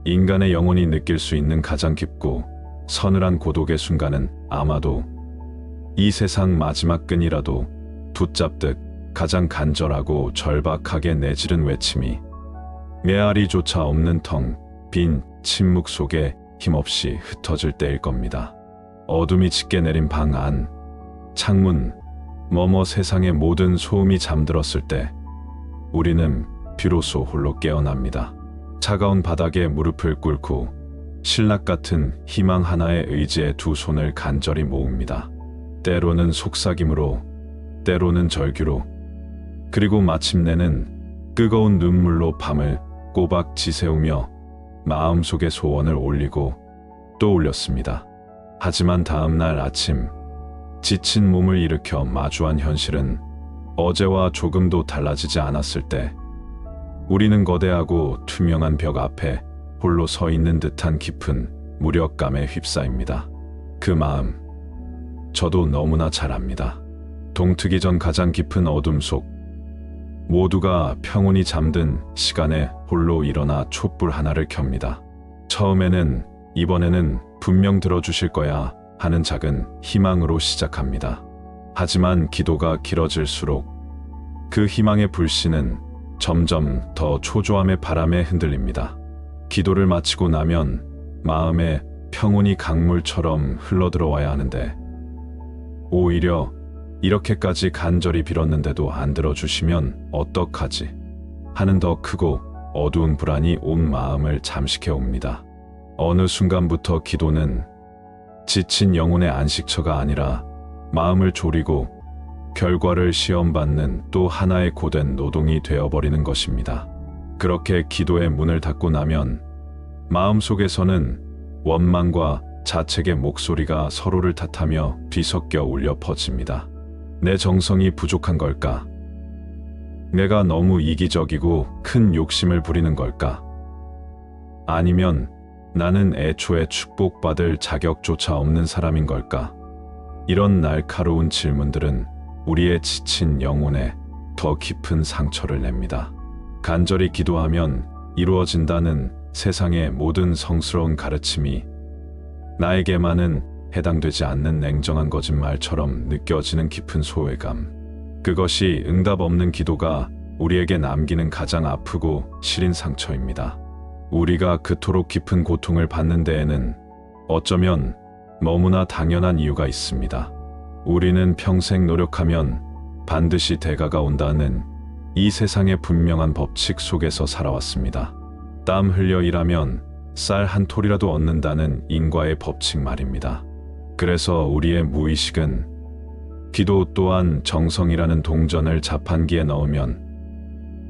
인간의 영혼이 느낄 수 있는 가장 깊고 서늘한 고독의 순간은 아마도 이 세상 마지막 끈이라도 붙잡듯 가장 간절하고 절박하게 내지른 외침이 메아리조차 없는 텅 빈 침묵 속에 힘없이 흩어질 때일 겁니다. 어둠이 짙게 내린 방 안, 창문, 머머 세상의 모든 소음이 잠들었을 때 우리는 비로소 홀로 깨어납니다. 차가운 바닥에 무릎을 꿇고 신락 같은 희망 하나의 의지에 두 손을 간절히 모읍니다. 때로는 속삭임으로, 때로는 절규로, 그리고 마침내는 뜨거운 눈물로 밤을 꼬박 지새우며 마음속의 소원을 올리고 또 올렸습니다. 하지만 다음 날 아침, 지친 몸을 일으켜 마주한 현실은 어제와 조금도 달라지지 않았을 때 우리는 거대하고 투명한 벽 앞에 홀로 서 있는 듯한 깊은 무력감에 휩싸입니다. 그 마음, 저도 너무나 잘 압니다. 동트기 전 가장 깊은 어둠 속 모두가 평온히 잠든 시간에 홀로 일어나 촛불 하나를 켭니다. 처음에는 이번에는 분명 들어주실 거야 하는 작은 희망으로 시작합니다. 하지만 기도가 길어질수록 그 희망의 불씨는 점점 더 초조함의 바람에 흔들립니다. 기도를 마치고 나면 마음에 평온이 강물처럼 흘러들어와야 하는데 오히려 이렇게까지 간절히 빌었는데도 안 들어주시면 어떡하지 하는 더 크고 어두운 불안이 온 마음을 잠식해 옵니다. 어느 순간부터 기도는 지친 영혼의 안식처가 아니라 마음을 졸이고 결과를 시험받는 또 하나의 고된 노동이 되어버리는 것입니다. 그렇게 기도의 문을 닫고 나면 마음속에서는 원망과 자책의 목소리가 서로를 탓하며 뒤섞여 울려 퍼집니다. 내 정성이 부족한 걸까? 내가 너무 이기적이고 큰 욕심을 부리는 걸까? 아니면 나는 애초에 축복받을 자격조차 없는 사람인 걸까? 이런 날카로운 질문들은 우리의 지친 영혼에 더 깊은 상처를 냅니다. 간절히 기도하면 이루어진다는 세상의 모든 성스러운 가르침이 나에게만은 해당되지 않는 냉정한 거짓말처럼 느껴지는 깊은 소외감. 그것이 응답 없는 기도가 우리에게 남기는 가장 아프고 시린 상처입니다. 우리가 그토록 깊은 고통을 받는 데에는 어쩌면 너무나 당연한 이유가 있습니다. 우리는 평생 노력하면 반드시 대가가 온다는 이 세상의 분명한 법칙 속에서 살아왔습니다. 땀 흘려 일하면 쌀 한 톨이라도 얻는다는 인과의 법칙 말입니다. 그래서 우리의 무의식은 기도 또한 정성이라는 동전을 자판기에 넣으면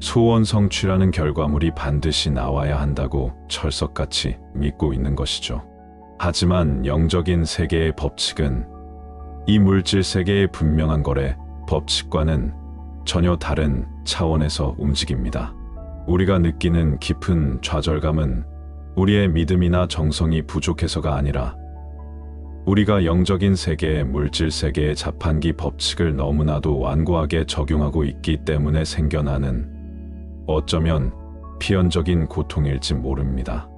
소원 성취라는 결과물이 반드시 나와야 한다고 철석같이 믿고 있는 것이죠. 하지만 영적인 세계의 법칙은 이 물질 세계의 분명한 거래 법칙과는 전혀 다른 차원에서 움직입니다. 우리가 느끼는 깊은 좌절감은 우리의 믿음이나 정성이 부족해서가 아니라 우리가 영적인 세계의 물질 세계의 자판기 법칙을 너무나도 완고하게 적용하고 있기 때문에 생겨나는 어쩌면 필연적인 고통일지 모릅니다.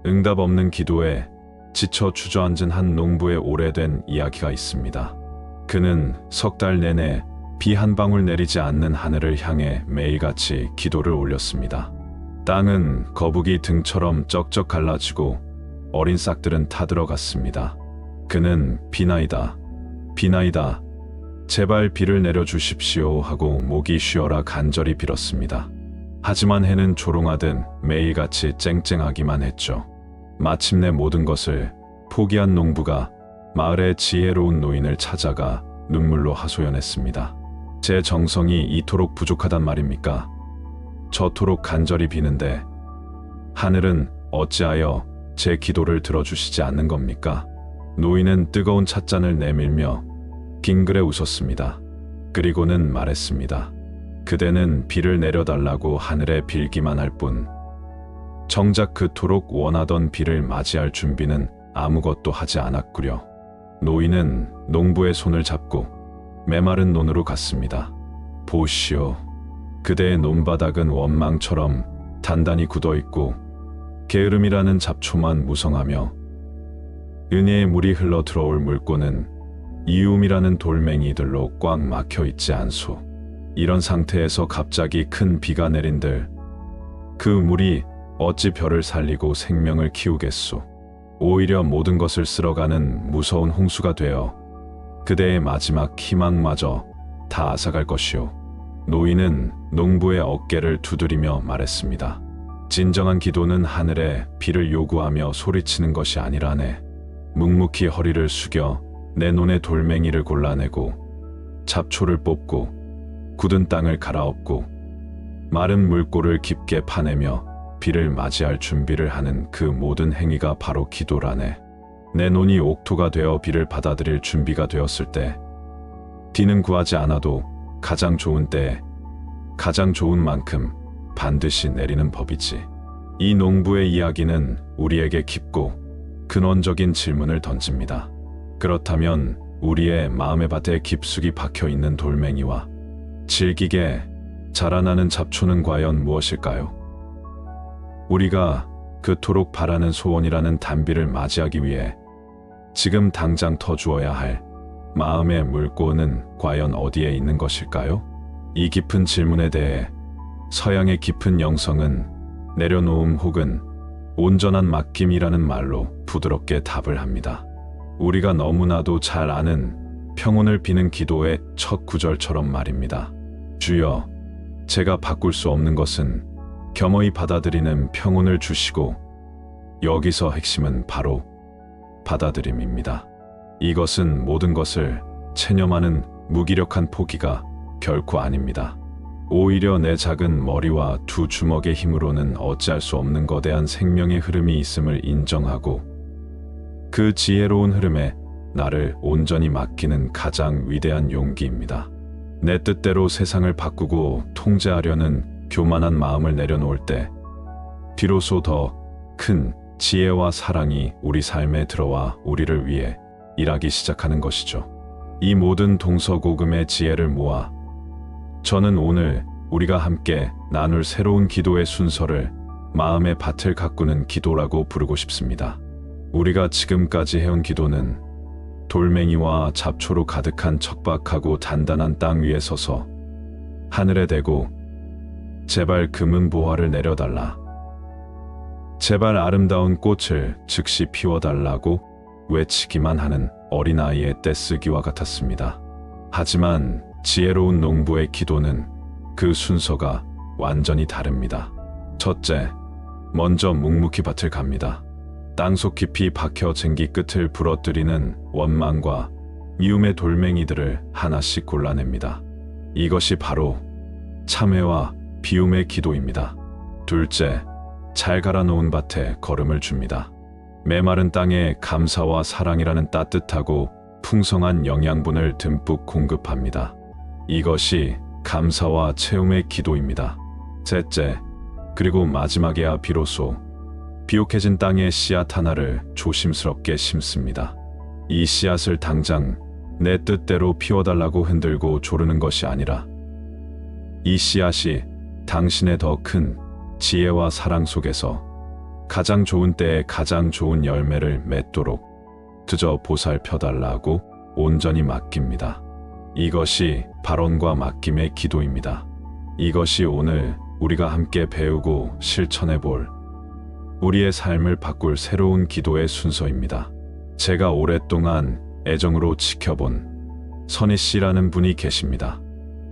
응답 없는 기도에 지쳐 주저앉은 한 농부의 오래된 이야기가 있습니다. 그는 석 달 내내 비 한 방울 내리지 않는 하늘을 향해 매일같이 기도를 올렸습니다. 땅은 거북이 등처럼 쩍쩍 갈라지고 어린 싹들은 타들어갔습니다. 그는 비나이다, 비나이다, 제발 비를 내려주십시오 하고 목이 쉬어라 간절히 빌었습니다. 하지만 해는 조롱하듯 매일같이 쨍쨍하기만 했죠. 마침내 모든 것을 포기한 농부가 마을의 지혜로운 노인을 찾아가 눈물로 하소연했습니다. 제 정성이 이토록 부족하단 말입니까? 저토록 간절히 비는데 하늘은 어찌하여 제 기도를 들어주시지 않는 겁니까? 노인은 뜨거운 찻잔을 내밀며 깅그레 웃었습니다. 그리고는 말했습니다. 그대는 비를 내려달라고 하늘에 빌기만 할 뿐 정작 그토록 원하던 비를 맞이할 준비는 아무것도 하지 않았구려. 노인은 농부의 손을 잡고 메마른 논으로 갔습니다. 보시오. 그대의 논바닥은 원망처럼 단단히 굳어있고 게으름이라는 잡초만 무성하며 은혜의 물이 흘러 들어올 물고는 이음이라는 돌멩이들로 꽉 막혀 있지 않소. 이런 상태에서 갑자기 큰 비가 내린들 그 물이 어찌 벼를 살리고 생명을 키우겠소. 오히려 모든 것을 쓸어가는 무서운 홍수가 되어 그대의 마지막 희망마저 다 앗아갈 것이오. 노인은 농부의 어깨를 두드리며 말했습니다. 진정한 기도는 하늘에 비를 요구하며 소리치는 것이 아니라네. 묵묵히 허리를 숙여 내 눈에 돌멩이를 골라내고 잡초를 뽑고 굳은 땅을 갈아엎고 마른 물골을 깊게 파내며 비를 맞이할 준비를 하는 그 모든 행위가 바로 기도라네. 내 눈이 옥토가 되어 비를 받아들일 준비가 되었을 때 비는 구하지 않아도 가장 좋은 때에 가장 좋은 만큼 반드시 내리는 법이지. 이 농부의 이야기는 우리에게 깊고 근원적인 질문을 던집니다. 그렇다면 우리의 마음의 밭에 깊숙이 박혀 있는 돌멩이와 질기게 자라나는 잡초는 과연 무엇일까요? 우리가 그토록 바라는 소원이라는 단비를 맞이하기 위해 지금 당장 터주어야 할 마음의 물고는 과연 어디에 있는 것일까요? 이 깊은 질문에 대해 서양의 깊은 영성은 내려놓음 혹은 온전한 맡김이라는 말로 부드럽게 답을 합니다. 우리가 너무나도 잘 아는 평온을 비는 기도의 첫 구절처럼 말입니다. 주여, 제가 바꿀 수 없는 것은 겸허히 받아들이는 평온을 주시고, 여기서 핵심은 바로 받아들임입니다. 이것은 모든 것을 체념하는 무기력한 포기가 결코 아닙니다. 오히려 내 작은 머리와 두 주먹의 힘으로는 어찌할 수 없는 거대한 생명의 흐름이 있음을 인정하고 그 지혜로운 흐름에 나를 온전히 맡기는 가장 위대한 용기입니다. 내 뜻대로 세상을 바꾸고 통제하려는 교만한 마음을 내려놓을 때 비로소 더 큰 지혜와 사랑이 우리 삶에 들어와 우리를 위해 일하기 시작하는 것이죠. 이 모든 동서고금의 지혜를 모아 저는 오늘 우리가 함께 나눌 새로운 기도의 순서를 마음의 밭을 가꾸는 기도라고 부르고 싶습니다. 우리가 지금까지 해온 기도는 돌멩이와 잡초로 가득한 척박하고 단단한 땅 위에 서서 하늘에 대고 제발 금은 보화를 내려달라, 제발 아름다운 꽃을 즉시 피워달라고 외치기만 하는 어린아이의 떼쓰기와 같았습니다. 하지만 지혜로운 농부의 기도는 그 순서가 완전히 다릅니다. 첫째, 먼저 묵묵히 밭을 갑니다. 땅속 깊이 박혀 쟁기 끝을 부러뜨리는 원망과 미움의 돌멩이들을 하나씩 골라냅니다. 이것이 바로 참회와 비움의 기도입니다. 둘째, 잘 갈아놓은 밭에 걸음을 줍니다. 메마른 땅에 감사와 사랑이라는 따뜻하고 풍성한 영양분을 듬뿍 공급합니다. 이것이 감사와 채움의 기도입니다. 셋째, 그리고 마지막에야 비로소 비옥해진 땅에 씨앗 하나를 조심스럽게 심습니다. 이 씨앗을 당장 내 뜻대로 피워달라고 흔들고 조르는 것이 아니라 이 씨앗이 당신의 더 큰 지혜와 사랑 속에서 가장 좋은 때에 가장 좋은 열매를 맺도록 그저 보살펴달라고 온전히 맡깁니다. 이것이 발언과 맡김의 기도입니다. 이것이 오늘 우리가 함께 배우고 실천해 볼 우리의 삶을 바꿀 새로운 기도의 순서입니다. 제가 오랫동안 애정으로 지켜본 선희 씨라는 분이 계십니다.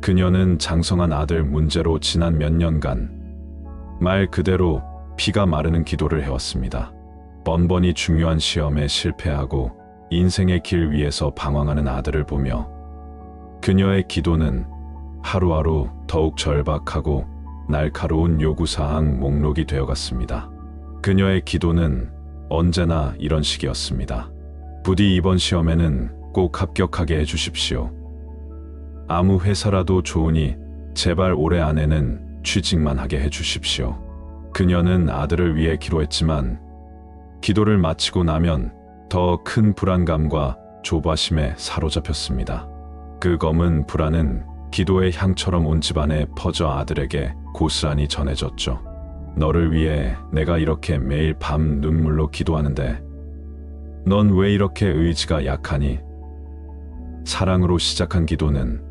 그녀는 장성한 아들 문제로 지난 몇 년간 말 그대로 피가 마르는 기도를 해왔습니다. 번번이 중요한 시험에 실패하고 인생의 길 위에서 방황하는 아들을 보며 그녀의 기도는 하루하루 더욱 절박하고 날카로운 요구사항 목록이 되어갔습니다. 그녀의 기도는 언제나 이런 식이었습니다. 부디 이번 시험에는 꼭 합격하게 해주십시오. 아무 회사라도 좋으니 제발 올해 안에는 취직만 하게 해주십시오. 그녀는 아들을 위해 기도했지만 기도를 마치고 나면 더 큰 불안감과 조바심에 사로잡혔습니다. 그 검은 불안은 기도의 향처럼 온 집안에 퍼져 아들에게 고스란히 전해졌죠. 너를 위해 내가 이렇게 매일 밤 눈물로 기도하는데 넌 왜 이렇게 의지가 약하니? 사랑으로 시작한 기도는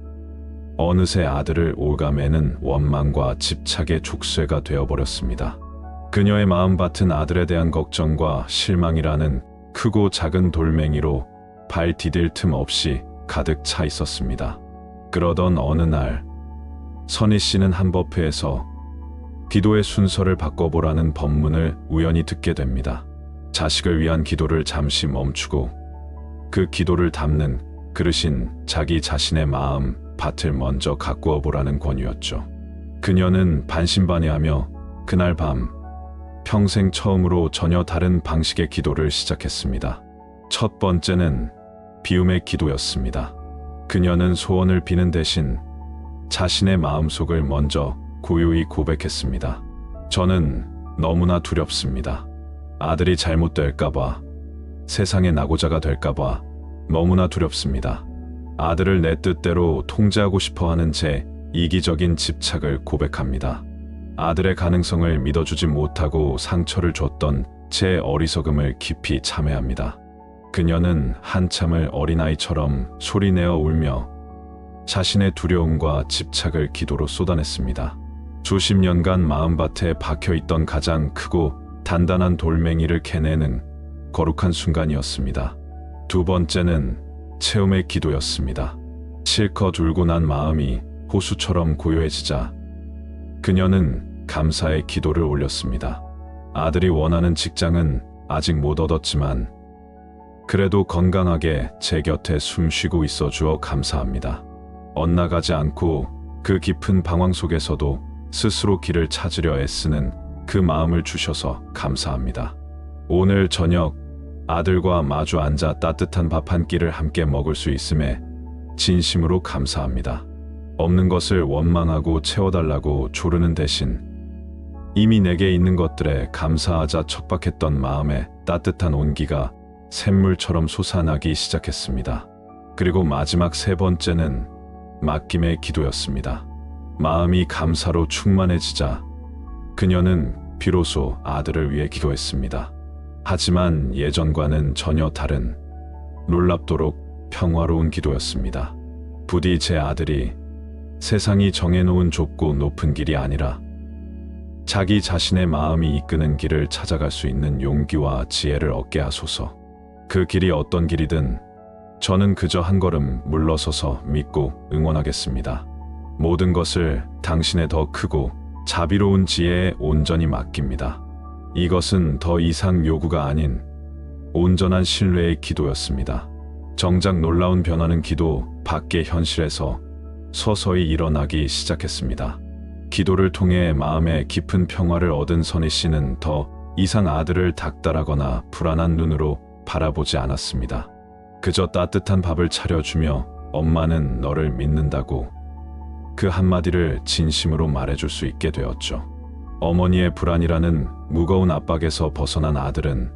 어느새 아들을 올가매는 원망과 집착의 족쇄가 되어버렸습니다. 그녀의 마음밭은 아들에 대한 걱정과 실망이라는 크고 작은 돌멩이로 발 디딜 틈 없이 가득 차 있었습니다. 그러던 어느 날 선희 씨는 한법회에서 기도의 순서를 바꿔보라는 법문을 우연히 듣게 됩니다. 자식을 위한 기도를 잠시 멈추고 그 기도를 담는 그릇인 자기 자신의 마음 밭을 먼저 가꾸어 보라는 권유였죠. 그녀는 반신반의하며 그날 밤 평생 처음으로 전혀 다른 방식의 기도를 시작했습니다. 첫 번째는 비움의 기도였습니다. 그녀는 소원을 비는 대신 자신의 마음속을 먼저 고요히 고백했습니다. 저는 너무나 두렵습니다. 아들이 잘못될까봐, 세상의 낙오자가 될까봐 너무나 두렵습니다. 아들을 내 뜻대로 통제하고 싶어하는 제 이기적인 집착을 고백합니다. 아들의 가능성을 믿어주지 못하고 상처를 줬던 제 어리석음을 깊이 참회합니다. 그녀는 한참을 어린아이처럼 소리내어 울며 자신의 두려움과 집착을 기도로 쏟아냈습니다. 수십 년간 마음밭에 박혀있던 가장 크고 단단한 돌멩이를 캐내는 거룩한 순간이었습니다. 두 번째는 체험의 기도였습니다. 실컷 울고 난 마음이 호수처럼 고요해지자 그녀는 감사의 기도를 올렸습니다. 아들이 원하는 직장은 아직 못 얻었지만 그래도 건강하게 제 곁에 숨쉬고 있어 주어 감사합니다. 엇나가지 않고 그 깊은 방황 속에서도 스스로 길을 찾으려 애쓰는 그 마음을 주셔서 감사합니다. 오늘 저녁 아들과 마주 앉아 따뜻한 밥 한 끼를 함께 먹을 수 있음에 진심으로 감사합니다. 없는 것을 원망하고 채워달라고 조르는 대신 이미 내게 있는 것들에 감사하자 척박했던 마음에 따뜻한 온기가 샘물처럼 솟아나기 시작했습니다. 그리고 마지막 세 번째는 맡김의 기도였습니다. 마음이 감사로 충만해지자 그녀는 비로소 아들을 위해 기도했습니다. 하지만 예전과는 전혀 다른 놀랍도록 평화로운 기도였습니다. 부디 제 아들이 세상이 정해놓은 좁고 높은 길이 아니라 자기 자신의 마음이 이끄는 길을 찾아갈 수 있는 용기와 지혜를 얻게 하소서. 그 길이 어떤 길이든 저는 그저 한 걸음 물러서서 믿고 응원하겠습니다. 모든 것을 당신의 더 크고 자비로운 지혜에 온전히 맡깁니다. 이것은 더 이상 요구가 아닌 온전한 신뢰의 기도였습니다. 정작 놀라운 변화는 기도 밖의 현실에서 서서히 일어나기 시작했습니다. 기도를 통해 마음의 깊은 평화를 얻은 선희 씨는 더 이상 아들을 닥달하거나 불안한 눈으로 바라보지 않았습니다. 그저 따뜻한 밥을 차려주며 엄마는 너를 믿는다고 그 한마디를 진심으로 말해줄 수 있게 되었죠. 어머니의 불안이라는 무거운 압박에서 벗어난 아들은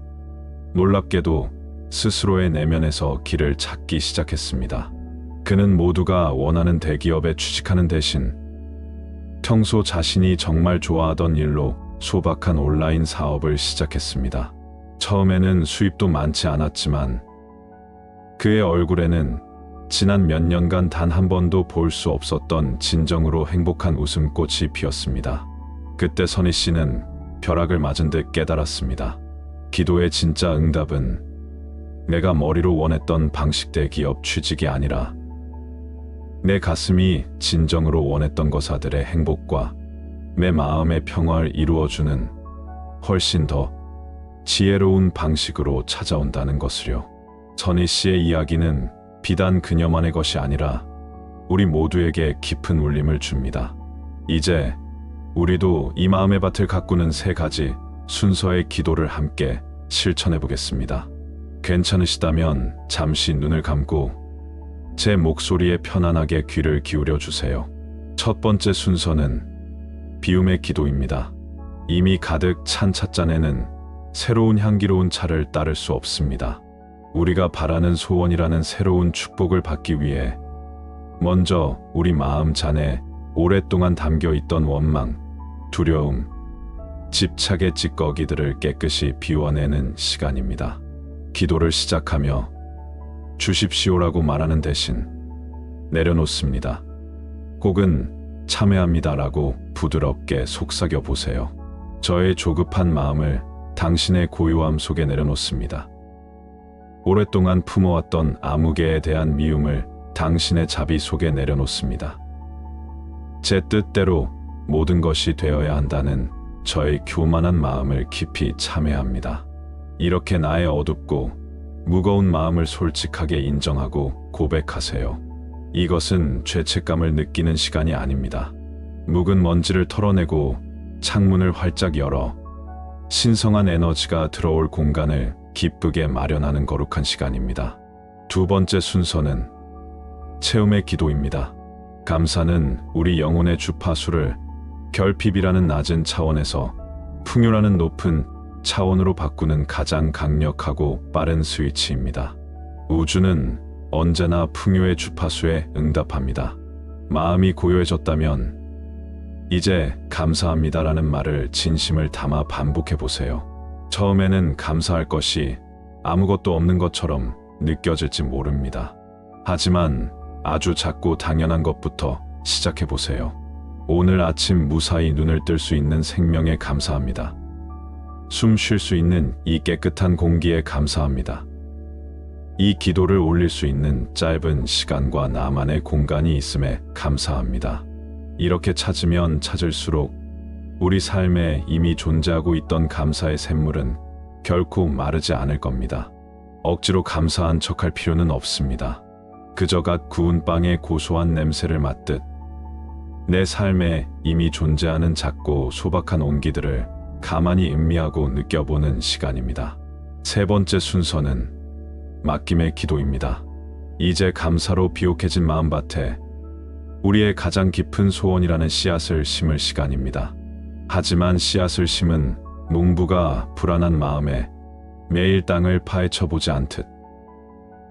놀랍게도 스스로의 내면에서 길을 찾기 시작했습니다. 그는 모두가 원하는 대기업에 취직하는 대신 평소 자신이 정말 좋아하던 일로 소박한 온라인 사업을 시작했습니다. 처음에는 수입도 많지 않았지만 그의 얼굴에는 지난 몇 년간 단 한 번도 볼 수 없었던 진정으로 행복한 웃음꽃이 피었습니다. 그때 선희 씨는 벼락을 맞은 듯 깨달았습니다. 기도의 진짜 응답은 내가 머리로 원했던 방식대 기업 취직이 아니라 내 가슴이 진정으로 원했던 것아들의 행복과 내 마음의 평화를 이루어주는 훨씬 더 지혜로운 방식으로 찾아온다는 것을요. 선희 씨의 이야기는 비단 그녀만의 것이 아니라 우리 모두에게 깊은 울림을 줍니다. 이제 우리도 이 마음의 밭을 가꾸는 세 가지 순서의 기도를 함께 실천해 보겠습니다. 괜찮으시다면 잠시 눈을 감고 제 목소리에 편안하게 귀를 기울여 주세요. 첫 번째 순서는 비움의 기도입니다. 이미 가득 찬 찻잔에는 새로운 향기로운 차를 따를 수 없습니다. 우리가 바라는 소원이라는 새로운 축복을 받기 위해 먼저 우리 마음 잔에 오랫동안 담겨 있던 원망, 두려움, 집착의 찌꺼기들을 깨끗이 비워내는 시간입니다. 기도를 시작하며 주십시오라고 말하는 대신 내려놓습니다. 혹은 참회합니다라고 부드럽게 속삭여 보세요. 저의 조급한 마음을 당신의 고요함 속에 내려놓습니다. 오랫동안 품어왔던 아무개에 대한 미움을 당신의 자비 속에 내려놓습니다. 제 뜻대로 모든 것이 되어야 한다는 저의 교만한 마음을 깊이 참회합니다. 이렇게 나의 어둡고 무거운 마음을 솔직하게 인정하고 고백하세요. 이것은 죄책감을 느끼는 시간이 아닙니다. 묵은 먼지를 털어내고 창문을 활짝 열어 신성한 에너지가 들어올 공간을 기쁘게 마련하는 거룩한 시간입니다. 두 번째 순서는 체험의 기도입니다. 감사는 우리 영혼의 주파수를 결핍이라는 낮은 차원에서 풍요라는 높은 차원으로 바꾸는 가장 강력하고 빠른 스위치입니다. 우주는 언제나 풍요의 주파수에 응답합니다. 마음이 고요해졌다면 이제 감사합니다라는 말을 진심을 담아 반복해 보세요. 처음에는 감사할 것이 아무것도 없는 것처럼 느껴질지 모릅니다. 하지만 아주 작고 당연한 것부터 시작해 보세요. 오늘 아침 무사히 눈을 뜰 수 있는 생명에 감사합니다. 숨 쉴 수 있는 이 깨끗한 공기에 감사합니다. 이 기도를 올릴 수 있는 짧은 시간과 나만의 공간이 있음에 감사합니다. 이렇게 찾으면 찾을수록 우리 삶에 이미 존재하고 있던 감사의 샘물은 결코 마르지 않을 겁니다. 억지로 감사한 척할 필요는 없습니다. 그저 갓 구운 빵의 고소한 냄새를 맡듯 내 삶에 이미 존재하는 작고 소박한 온기들을 가만히 음미하고 느껴보는 시간입니다. 세 번째 순서는 맡김의 기도입니다. 이제 감사로 비옥해진 마음밭에 우리의 가장 깊은 소원이라는 씨앗을 심을 시간입니다. 하지만 씨앗을 심은 농부가 불안한 마음에 매일 땅을 파헤쳐보지 않듯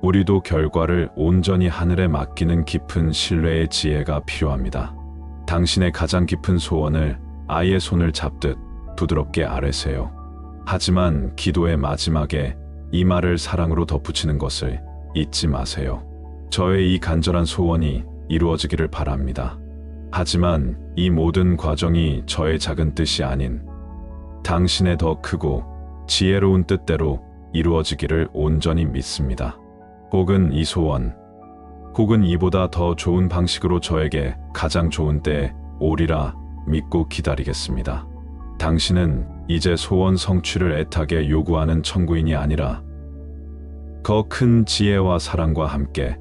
우리도 결과를 온전히 하늘에 맡기는 깊은 신뢰의 지혜가 필요합니다. 당신의 가장 깊은 소원을 아이의 손을 잡듯 부드럽게 아뢰세요. 하지만 기도의 마지막에 이 말을 사랑으로 덧붙이는 것을 잊지 마세요. 저의 이 간절한 소원이 이루어지기를 바랍니다. 하지만 이 모든 과정이 저의 작은 뜻이 아닌 당신의 더 크고 지혜로운 뜻대로 이루어지기를 온전히 믿습니다. 혹은 이 소원, 혹은 이보다 더 좋은 방식으로 저에게 가장 좋은 때에 오리라 믿고 기다리겠습니다. 당신은 이제 소원 성취를 애타게 요구하는 청구인이 아니라 더 큰 지혜와 사랑과 함께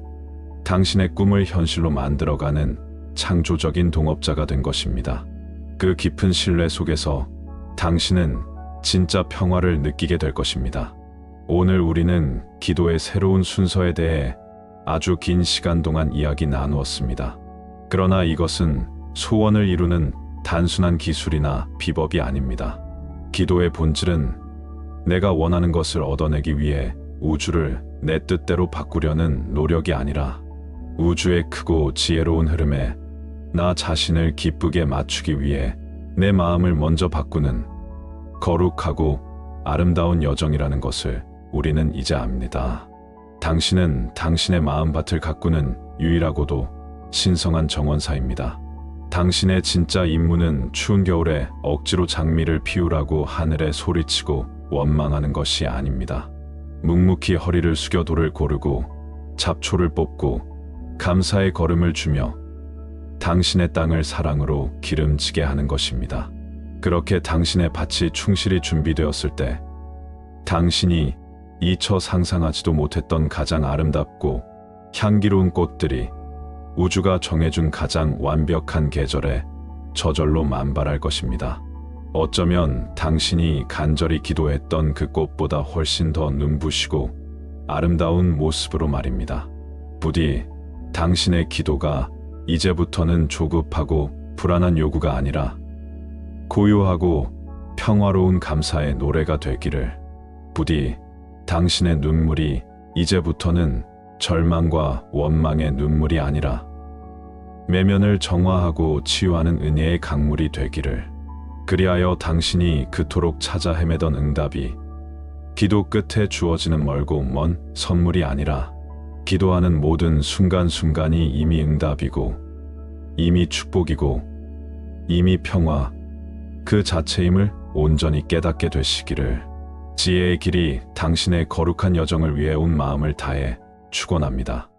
당신의 꿈을 현실로 만들어가는 창조적인 동업자가 된 것입니다. 그 깊은 신뢰 속에서 당신은 진짜 평화를 느끼게 될 것입니다. 오늘 우리는 기도의 새로운 순서에 대해 아주 긴 시간 동안 이야기 나누었습니다. 그러나 이것은 소원을 이루는 단순한 기술이나 비법이 아닙니다. 기도의 본질은 내가 원하는 것을 얻어내기 위해 우주를 내 뜻대로 바꾸려는 노력이 아니라 우주의 크고 지혜로운 흐름에 나 자신을 기쁘게 맞추기 위해 내 마음을 먼저 바꾸는 거룩하고 아름다운 여정이라는 것을 우리는 이제 압니다. 당신은 당신의 마음밭을 가꾸는 유일하고도 신성한 정원사입니다. 당신의 진짜 임무는 추운 겨울에 억지로 장미를 피우라고 하늘에 소리치고 원망하는 것이 아닙니다. 묵묵히 허리를 숙여 돌을 고르고 잡초를 뽑고 감사의 걸음을 주며 당신의 땅을 사랑으로 기름지게 하는 것입니다. 그렇게 당신의 밭이 충실히 준비되었을 때 당신이 이처 상상하지도 못했던 가장 아름답고 향기로운 꽃들이 우주가 정해준 가장 완벽한 계절에 저절로 만발할 것입니다. 어쩌면 당신이 간절히 기도했던 그 꽃보다 훨씬 더 눈부시고 아름다운 모습으로 말입니다. 부디 당신의 기도가 이제부터는 조급하고 불안한 요구가 아니라 고요하고 평화로운 감사의 노래가 되기를. 부디 당신의 눈물이 이제부터는 절망과 원망의 눈물이 아니라 매면을 정화하고 치유하는 은혜의 강물이 되기를. 그리하여 당신이 그토록 찾아 헤매던 응답이 기도 끝에 주어지는 멀고 먼 선물이 아니라 기도하는 모든 순간순간이 이미 응답이고 이미 축복이고 이미 평화 그 자체임을 온전히 깨닫게 되시기를 지혜의 길이 당신의 거룩한 여정을 위해 온 마음을 다해 축원합니다.